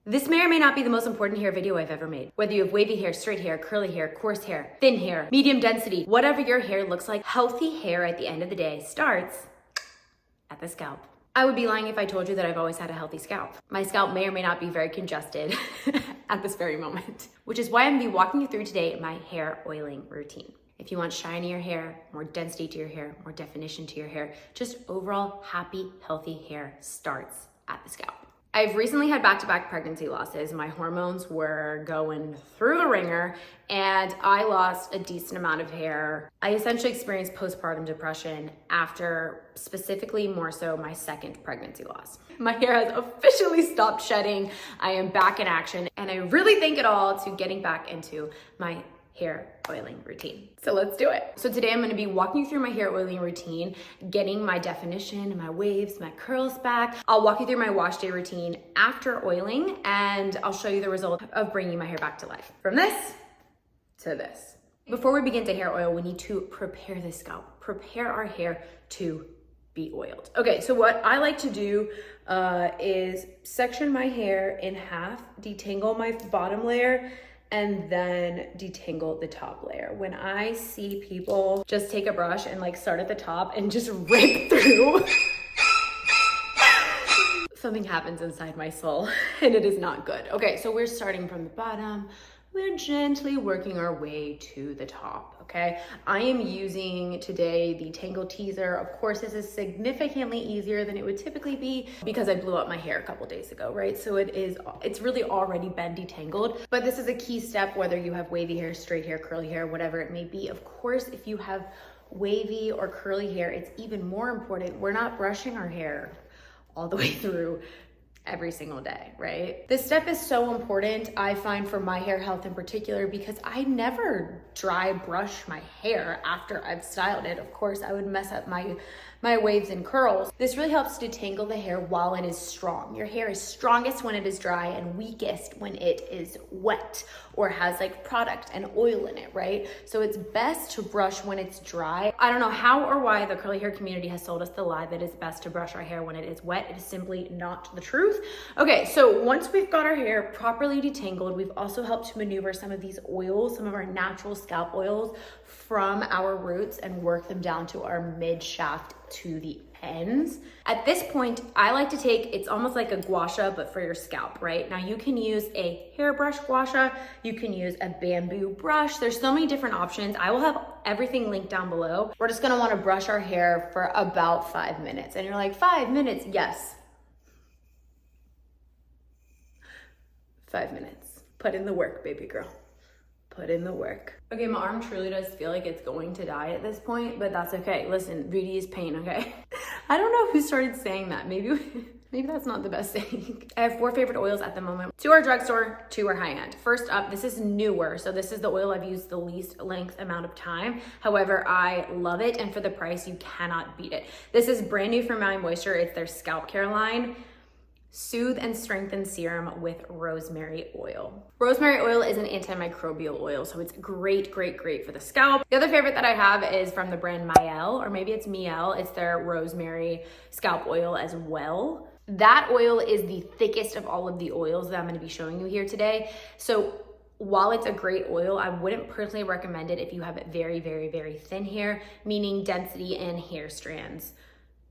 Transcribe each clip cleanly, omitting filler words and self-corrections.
This may or may not be the most important hair video I've ever made. Whether you have wavy hair, straight hair, curly hair, coarse hair, thin hair, medium density, whatever your hair looks like, healthy hair at the end of the day starts at the scalp. I would be lying if I told you that I've always had a healthy scalp. My scalp may or may not be very congested at this very moment, which is why I'm gonna be walking you through today my hair oiling routine. If you want shinier hair, more density to your hair, more definition to your hair, just overall happy, healthy hair starts at the scalp. I've recently had back-to-back pregnancy losses. My hormones were going through the ringer and I lost a decent amount of hair. I essentially experienced postpartum depression after specifically more so my second pregnancy loss. My hair has officially stopped shedding. I am back in action and I really thank it all to getting back into my hair oiling routine. So let's do it. So today I'm gonna be walking you through my hair oiling routine, getting my definition, my waves, my curls back. I'll walk you through my wash day routine after oiling, and I'll show you the result of bringing my hair back to life. From this to this. Before we begin to hair oil, we need to prepare the scalp, prepare our hair to be oiled. Okay, so what I like to do is section my hair in half, detangle my bottom layer, and then detangle the top layer. When I see people just take a brush and like start at the top and just rip through, something happens inside my soul and it is not good. Okay, so we're starting from the bottom. We're gently working our way to the top, okay? I am using today the Tangle Teaser. Of course, this is significantly easier than it would typically be because I blew up my hair a couple days ago, right? So it's really already been detangled, but this is a key step whether you have wavy hair, straight hair, curly hair, whatever it may be. Of course, if you have wavy or curly hair, it's even more important. We're not brushing our hair all the way through every single day, right? This step is so important, I find, for my hair health in particular, because I never dry brush my hair after I've styled it. Of course, I would mess up my waves and curls. This really helps to detangle the hair while it is strong. Your hair is strongest when it is dry and weakest when it is wet or has like product and oil in it, right? So it's best to brush when it's dry. I don't know how or why the curly hair community has sold us the lie that it's best to brush our hair when it is wet. It is simply not the truth. Okay, so once we've got our hair properly detangled, we've also helped to maneuver some of these oils, some of our natural scalp oils from our roots and work them down to our mid shaft to the ends. At this point, I like to take, it's almost like a gua sha, but for your scalp, right? Now you can use a hairbrush gua sha, you can use a bamboo brush. There's so many different options. I will have everything linked down below. We're just gonna wanna brush our hair for about 5 minutes. And you're like, 5 minutes? Yes. 5 minutes. Put in the work, baby girl. Put in the work. Okay, my arm truly does feel like it's going to die at this point, but that's okay. Listen, beauty is pain, okay? I don't know who started saying that. Maybe that's not the best thing. I have 4 favorite oils at the moment. 2 are drugstore, 2 are high-end. First up, this is newer, so this is the oil I've used the least length amount of time. However, I love it, and for the price, you cannot beat it. This is brand new from My Moisture. It's their scalp care line. Soothe and Strengthen Serum with Rosemary Oil. Rosemary oil is an antimicrobial oil, so it's great, great, great for the scalp. The other favorite that I have is from the brand Mielle, or maybe it's Mielle. It's their Rosemary Scalp Oil as well. That oil is the thickest of all of the oils that I'm gonna be showing you here today. So while it's a great oil, I wouldn't personally recommend it if you have very, very, very thin hair, meaning density and hair strands.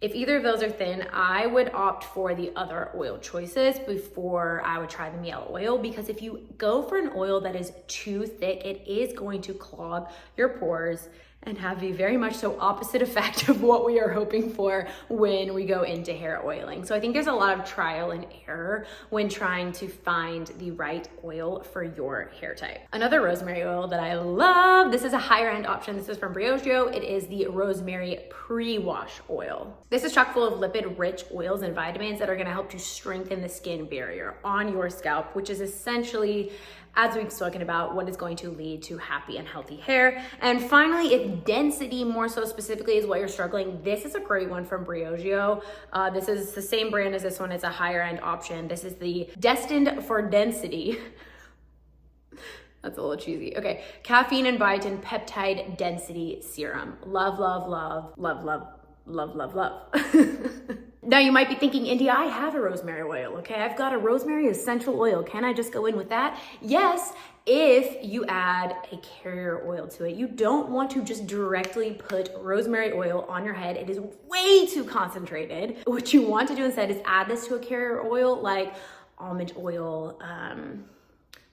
If either of those are thin, I would opt for the other oil choices before I would try the Mielle oil, because if you go for an oil that is too thick, it is going to clog your pores and have a very much so opposite effect of what we are hoping for when we go into hair oiling. So I think there's a lot of trial and error when trying to find the right oil for your hair type. Another rosemary oil that I love, this is a higher end option. This is from Briogeo. It is the rosemary pre-wash oil. This is chock full of lipid rich oils and vitamins that are gonna help to strengthen the skin barrier on your scalp, which is essentially, as we've spoken about, what is going to lead to happy and healthy hair. And finally, if density more so specifically is what you're struggling, this is a great one from Briogeo. This is the same brand as this one. It's a higher end option. This is the Destined for Density. That's a little cheesy. Okay, caffeine and biotin peptide density serum. Love, love, love, love, love, love, love, love. Now you might be thinking, India, I have a rosemary oil, okay? I've got a rosemary essential oil. Can I just go in with that? Yes, if you add a carrier oil to it. You don't want to just directly put rosemary oil on your head. It is way too concentrated. What you want to do instead is add this to a carrier oil like almond oil,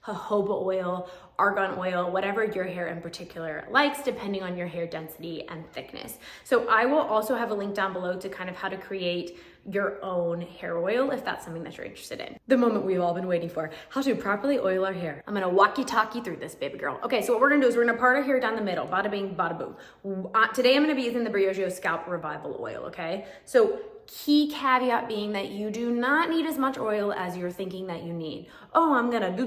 jojoba oil, argan oil, whatever your hair in particular likes, depending on your hair density and thickness. So I will also have a link down below to kind of how to create your own hair oil if that's something that you're interested in. The moment we've all been waiting for, how to properly oil our hair. I'm gonna walkie-talkie through this, baby girl. Okay, so what we're gonna do is we're gonna part our hair down the middle, bada bing, bada boom. Today I'm gonna be using the Briogeo Scalp Revival Oil, okay? So key caveat being that you do not need as much oil as you're thinking that you need. Oh, I'm gonna do.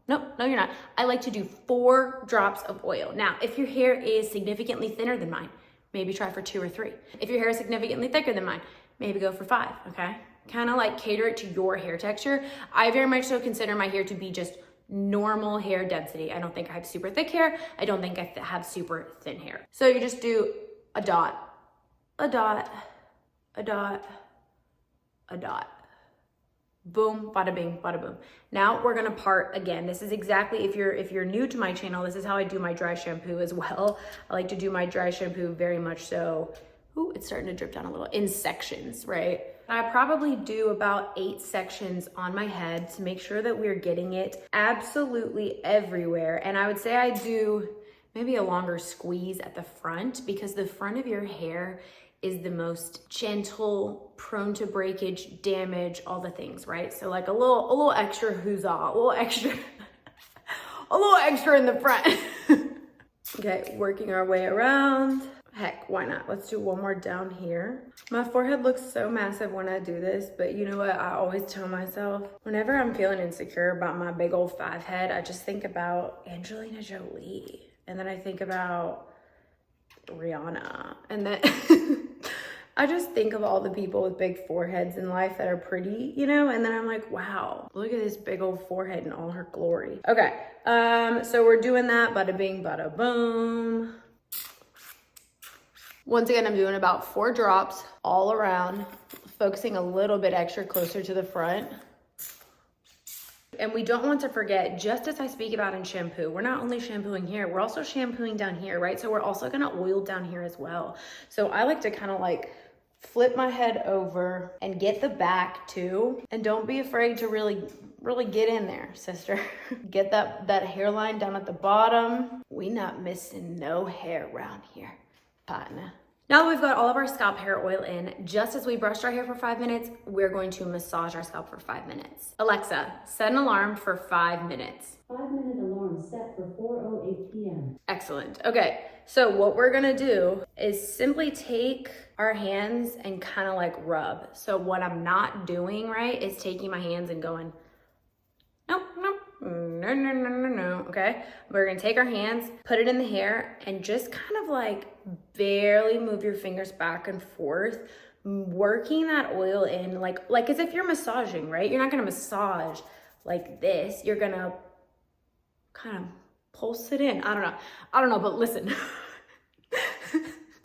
Nope, no, you're not. I like to do 4 drops of oil. Now, if your hair is significantly thinner than mine, maybe try for 2 or 3. If your hair is significantly thicker than mine, maybe go for 5, okay? Kind of like cater it to your hair texture. I very much so consider my hair to be just normal hair density. I don't think I have super thick hair. I don't think I have super thin hair. So you just do a dot, a dot, a dot, a dot. Boom, bada bing, bada boom. Now we're gonna part again. This is exactly, if you're new to my channel, this is how I do my dry shampoo as well. I like to do my dry shampoo very much so, ooh, it's starting to drip down a little, in sections, right? I probably do about 8 sections on my head to make sure that we're getting it absolutely everywhere. And I would say I do maybe a longer squeeze at the front, because the front of your hair is the most gentle, prone to breakage, damage, all the things, right? So like a little extra huzzah, a little extra in the front. Okay, working our way around. Heck, why not? Let's do one more down here. My forehead looks so massive when I do this, but you know what I always tell myself? Whenever I'm feeling insecure about my big old 5 head, I just think about Angelina Jolie. And then I think about Rihanna. And then I just think of all the people with big foreheads in life that are pretty, you know, and then I'm like, wow, look at this big old forehead in all her glory. Okay, so we're doing that, bada bing, bada boom. Once again, I'm doing about 4 drops all around, focusing a little bit extra closer to the front. And we don't want to forget, just as I speak about in shampoo, we're not only shampooing here, we're also shampooing down here, right? So we're also gonna oil down here as well. So I like to kind of like flip my head over and get the back too. And don't be afraid to really get in there, sister. Get that hairline down at the bottom. We not missing no hair around here, partner. Now that we've got all of our scalp hair oil in, just as we brushed our hair for 5 minutes, we're going to massage our scalp for 5 minutes. Alexa, set an alarm for 5 minutes. 5-minute alarm set for 4:08 p.m. Excellent. Okay, so what we're gonna do is simply take our hands and kind of like rub. So what I'm not doing, right, is taking my hands and going, nope, nope, no, okay? We're gonna take our hands, put it in the hair, and just kind of like barely move your fingers back and forth, working that oil in like as if you're massaging, right? You're not gonna massage like this. You're gonna kind of pulse it in. I don't know, but listen.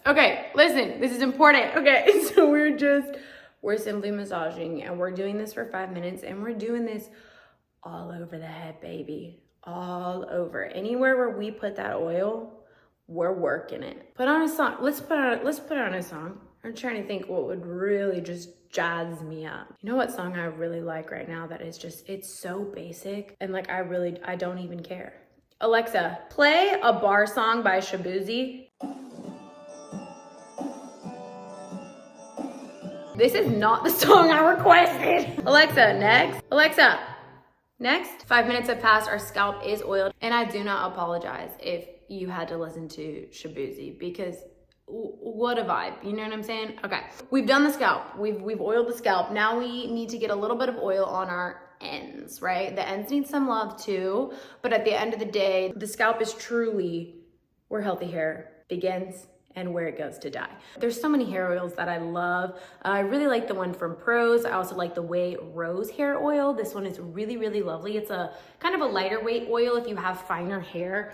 Okay, listen, this is important. Okay, so we're simply massaging, and we're doing this for 5 minutes, and we're doing this all over the head, baby. All over. Anywhere where we put that oil, we're working it. Put on a song. Let's put on a song. I'm trying to think what would really just jazz me up. You know what song I really like right now that is just, it's so basic, and like I don't even care. Alexa, play a bar song by Shabuzi. This is not the song I requested. Alexa, next. Alexa, next. 5 minutes have passed, our scalp is oiled, and I do not apologize if you had to listen to Shabuzi, because what a vibe, you know what I'm saying? Okay, we've done the scalp, we've oiled the scalp. Now we need to get a little bit of oil on our ends, right? The ends need some love too, but at the end of the day, the scalp is truly where healthy hair begins and where it goes to die. There's so many hair oils that I love. I really like the one from Pros. I also like the Way Rose hair oil. This one is really, really lovely. It's a kind of a lighter weight oil if you have finer hair.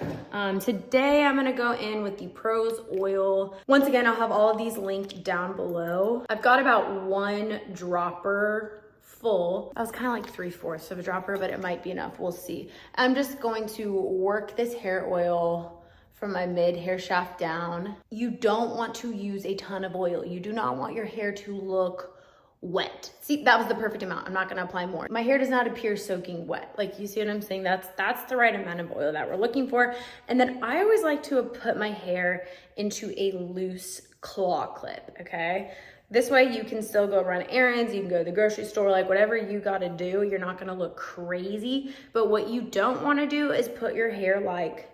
Today I'm gonna go in with the Pros oil. Once again, I'll have all of these linked down below. I've got about 1 dropper full. That was kind of like 3/4 of a dropper, but it might be enough, we'll see. I'm just going to work this hair oil from my mid hair shaft down. You don't want to use a ton of oil. You do not want your hair to look wet. See, that was the perfect amount. I'm not gonna apply more. My hair does not appear soaking wet. Like, you see what I'm saying? That's the right amount of oil that we're looking for. And then I always like to put my hair into a loose claw clip, okay? This way you can still go run errands, you can go to the grocery store, like whatever you gotta do, you're not gonna look crazy. But what you don't wanna do is put your hair like,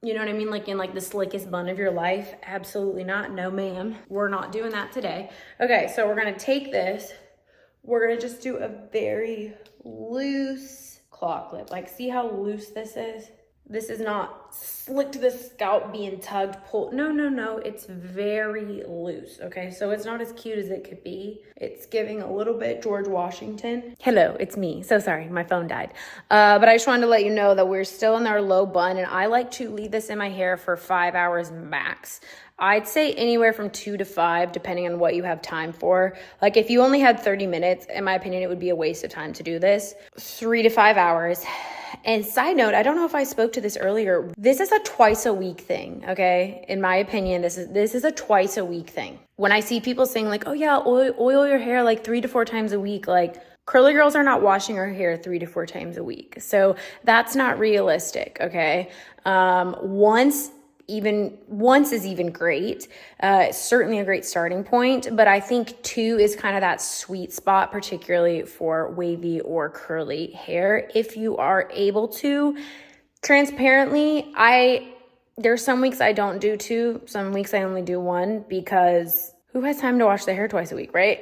you know what I mean? Like in like the slickest bun of your life. Absolutely not. No, ma'am. We're not doing that today. Okay, so we're gonna take this. We're gonna just do a very loose claw clip. Like, see how loose this is? This is not slick to the scalp being tugged, pulled. No, no, no. It's very loose, okay? So it's not as cute as it could be. It's giving a little bit George Washington. Hello, it's me. So sorry, my phone died. But I just wanted to let you know that we're still in our low bun, and I like to leave this in my hair for 5 hours max. I'd say anywhere from 2 to 5, depending on what you have time for. Like, if you only had 30 minutes, in my opinion, it would be a waste of time to do this. 3 to 5 hours. And side note, I don't know if I spoke to this earlier. This is a twice a week thing, okay? In my opinion, this is a twice a week thing. When I see people saying like, oh yeah, oil your hair like 3 to 4 times a week, like curly girls are not washing our hair 3 to 4 times a week. So that's not realistic, okay? Once is even great. It's certainly a great starting point, but I think 2 is kind of that sweet spot, particularly for wavy or curly hair. If you are able to, transparently, there's some weeks I don't do 2, some weeks I only do 1, because who has time to wash their hair twice a week, right?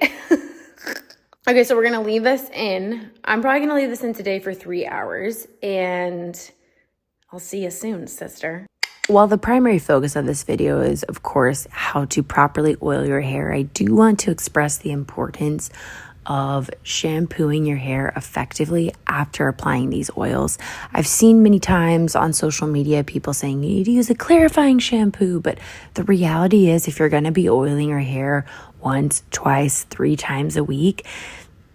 Okay, so we're gonna leave this in. I'm probably gonna leave this in today for 3 hours, and I'll see you soon, sister. While the primary focus of this video is, of course, how to properly oil your hair, I do want to express the importance of shampooing your hair effectively after applying these oils. I've seen many times on social media people saying you need to use a clarifying shampoo, but the reality is if you're going to be oiling your hair once, twice, 3 times a week,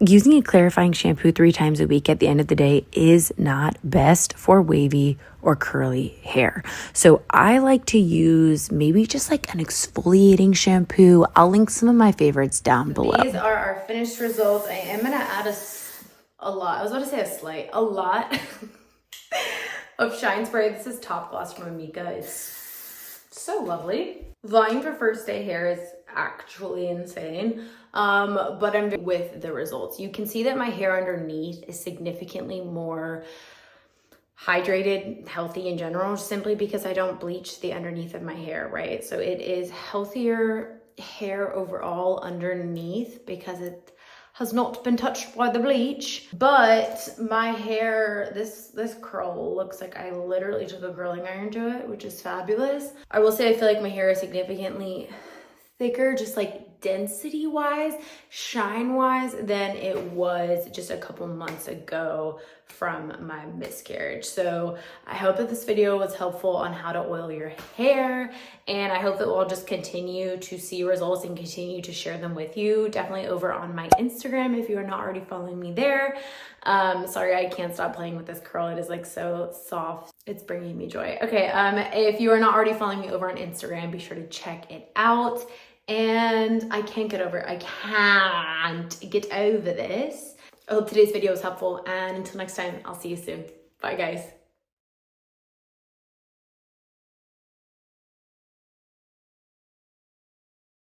using a clarifying shampoo 3 times a week at the end of the day is not best for wavy or curly hair. So I like to use maybe just like an exfoliating shampoo. I'll link some of my favorites down below. These are our finished results. I am gonna add a lot. I was about to say a lot of Shine Spray. This is Top Gloss from Amika. It's so lovely. Volume for first day hair is actually insane. But I'm with the results. You can see that my hair underneath is significantly more hydrated, healthy in general, simply because I don't bleach the underneath of my hair, right? So it is healthier hair overall underneath because it has not been touched by the bleach. But my hair, this curl looks like I literally took a curling iron to it, which is fabulous. I will say I feel like my hair is significantly thicker, just like density wise, shine wise, than it was just a couple months ago from my miscarriage. So I hope that this video was helpful on how to oil your hair, and I hope that we'll just continue to see results and continue to share them with you. Definitely over on my Instagram if you are not already following me there. Sorry, I can't stop playing with this curl. It is like so soft. It's bringing me joy. Okay, if you are not already following me over on Instagram, be sure to check it out. And I can't get over this. I hope today's video was helpful, and until next time, I'll see you soon. Bye, guys.